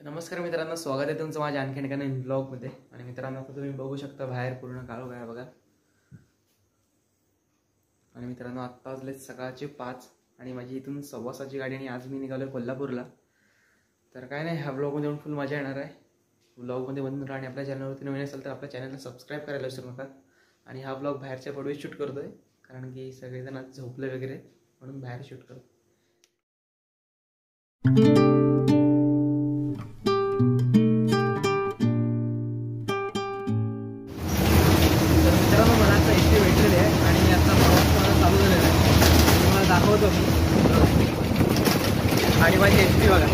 नमस्कार मित्रांनो, स्वागत आहे तुमचं माझ्या आणखीन एका नवीन ब्लॉगमध्ये। आणि मित्रांनो, आता तुम्ही बघू शकता बाहेर पूर्ण काळोख आहे बघा। आणि मित्रांनो, आत्ता वाजले सकाळचे 5 आणि माझी इथून 6:15ची गाडी आणि आज मी निघालोय कोल्हापूरला। तर काय नाही, ह्या ब्लॉगमध्ये येऊन फुल मजा येणार आहे। ब्लॉगमध्ये बनून राहा आणि आपल्या चॅनलवरती नवीन असेल तर आपल्या चॅनलला सबस्क्राईब करायला विसरू नका। आणि हा ब्लॉग बाहेरच्या पडवी शूट करतोय कारण की सगळेजण आज झोपले वगैरे म्हणून बाहेर शूट करतो। दाखवतो मी आणि माझी एसटी बघा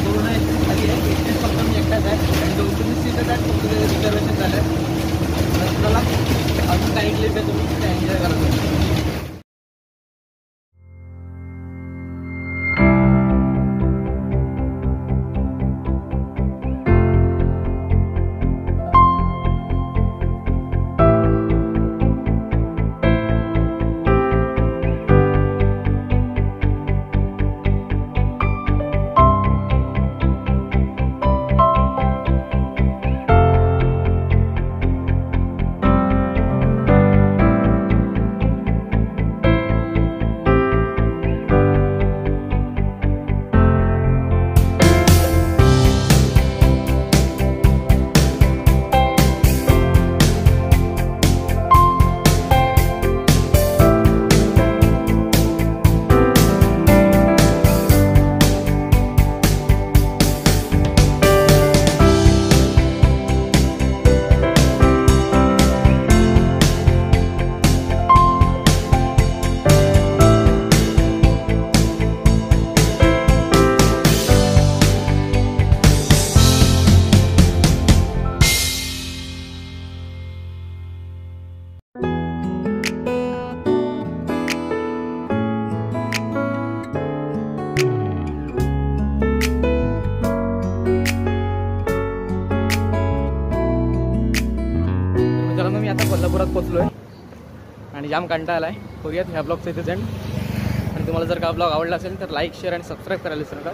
पूर्ण एसटी फक्त मी एकटाच आहे आणि 2-3 सीटच आहेत, फक्त रिझर्वेशन झालं। चला अजून काही क्लिप आहे, तुम्ही तिथे एन्जॉय करा। मी आता कोल्हापुरात पोहोचलोय आणि जाम कंटाळा आलाय। करूयात ह्या ब्लॉगचं इथे एंड। आणि तुम्हाला जर का ब्लॉग आवडला असेल तर लाईक, शेअर आणि सबस्क्राईब करायला विसरू नका।